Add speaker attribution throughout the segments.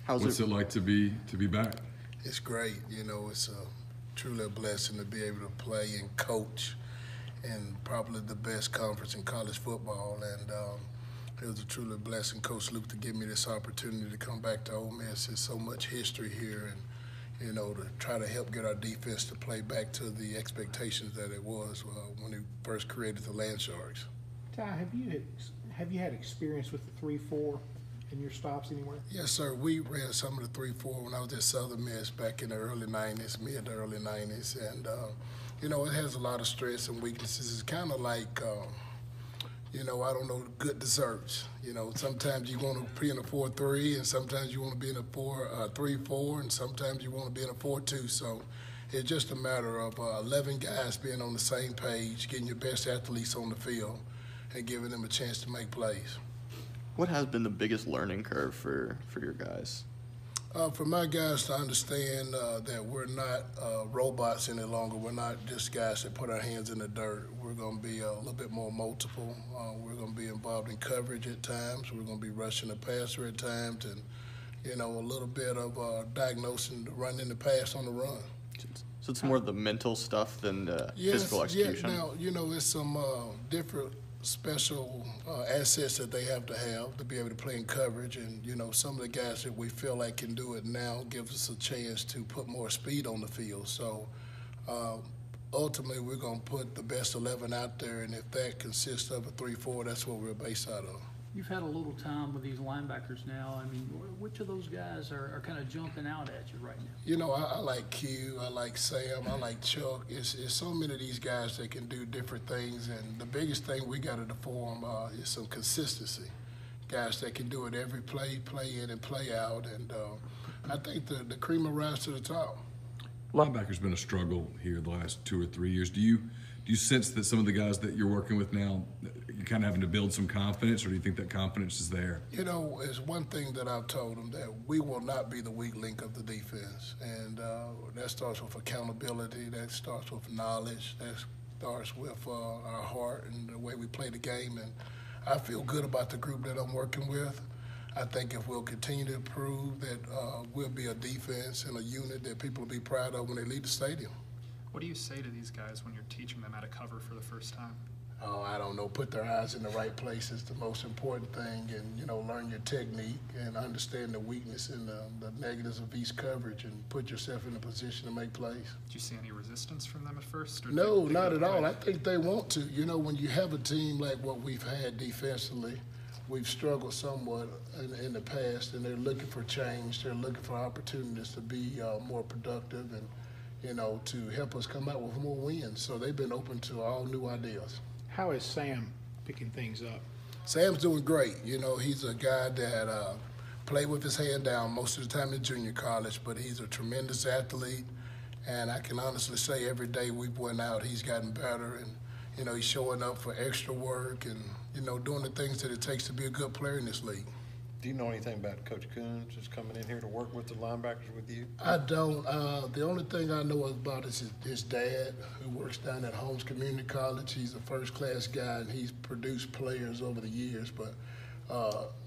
Speaker 1: What's it like to be back?
Speaker 2: It's great. You know, it's truly a blessing to be able to play and coach in probably the best conference in college football. And it was a truly blessing, Coach Luke, to give me this opportunity to come back to Ole Miss. There's so much history here, and to try to help get our defense to play back to the expectations that it was when he first created the Land Sharks.
Speaker 3: Ty, have you had experience with the 3-4 in your stops anywhere?
Speaker 2: Yes, sir. We ran some of the 3-4 when I was at Southern Miss back in the early 90s, mid to early 90s. And, it has a lot of strengths and weaknesses. It's kind of like, I don't know, good desserts. Sometimes you want to be in a 4-3, and sometimes you want to be in a 3-4, and sometimes you want to be in a 4-2. So it's just a matter of 11 guys being on the same page, getting your best athletes on the field, and giving them a chance to make plays.
Speaker 4: What has been the biggest learning curve for your guys?
Speaker 2: For my guys to understand that we're not robots any longer. We're not just guys that put our hands in the dirt. We're going to be a little bit more multiple. We're going to be involved in coverage at times. We're going to be rushing the passer at times, and a little bit of diagnosing the run in the pass on the run.
Speaker 4: So it's more the mental stuff than the physical execution?
Speaker 2: Yeah. Now, it's some different special assets that they have to be able to play in coverage, and some of the guys that we feel like can do it now gives us a chance to put more speed on the field. So ultimately we're going to put the best 11 out there, and if that consists of a 3-4, that's what we're based out of.
Speaker 5: You've had a little time with these linebackers now. I mean, which of those guys are kind of jumping out at you right now?
Speaker 2: I like Q, I like Sam, I like Chuck. It's so many of these guys that can do different things, and the biggest thing we got to form is some consistency. Guys that can do it every play in and play out, and I think the cream will rise to the top.
Speaker 1: Linebacker's been a struggle here the last 2 or 3 years. Do you sense that some of the guys that you're working with now, you're kind of having to build some confidence, or do you think that confidence is there?
Speaker 2: It's one thing that I've told them, that we will not be the weak link of the defense. And that starts with accountability, that starts with knowledge, that starts with our heart and the way we play the game. And I feel good about the group that I'm working with. I think if we'll continue to prove that we'll be a defense and a unit that people will be proud of when they leave the stadium.
Speaker 6: What do you say to these guys when you're teaching them how to cover for the first time?
Speaker 2: Oh, I don't know. Put their eyes in the right place is the most important thing, and learn your technique and understand the weakness and the negatives of each coverage, and put yourself in a position to make plays.
Speaker 6: Did you see any resistance from them at first? Or
Speaker 2: No, not at all. I think they want to. When you have a team like what we've had defensively, we've struggled somewhat in the past, and they're looking for change. They're looking for opportunities to be more productive and to help us come out with more wins. So they've been open to all new ideas.
Speaker 3: How is Sam picking things up?
Speaker 2: Sam's doing great. He's a guy that played with his hand down most of the time in junior college, but he's a tremendous athlete. And I can honestly say every day we've went out, he's gotten better. And, he's showing up for extra work and, doing the things that it takes to be a good player in this league.
Speaker 7: Do you know anything about Coach Coons just coming in here to work with the linebackers with you?
Speaker 2: I don't. The only thing I know about is his dad, who works down at Holmes Community College. He's a first-class guy, and he's produced players over the years. But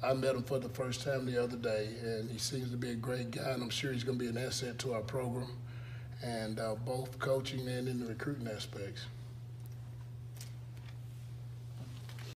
Speaker 2: I met him for the first time the other day, and he seems to be a great guy, and I'm sure he's going to be an asset to our program, and both coaching and in the recruiting aspects.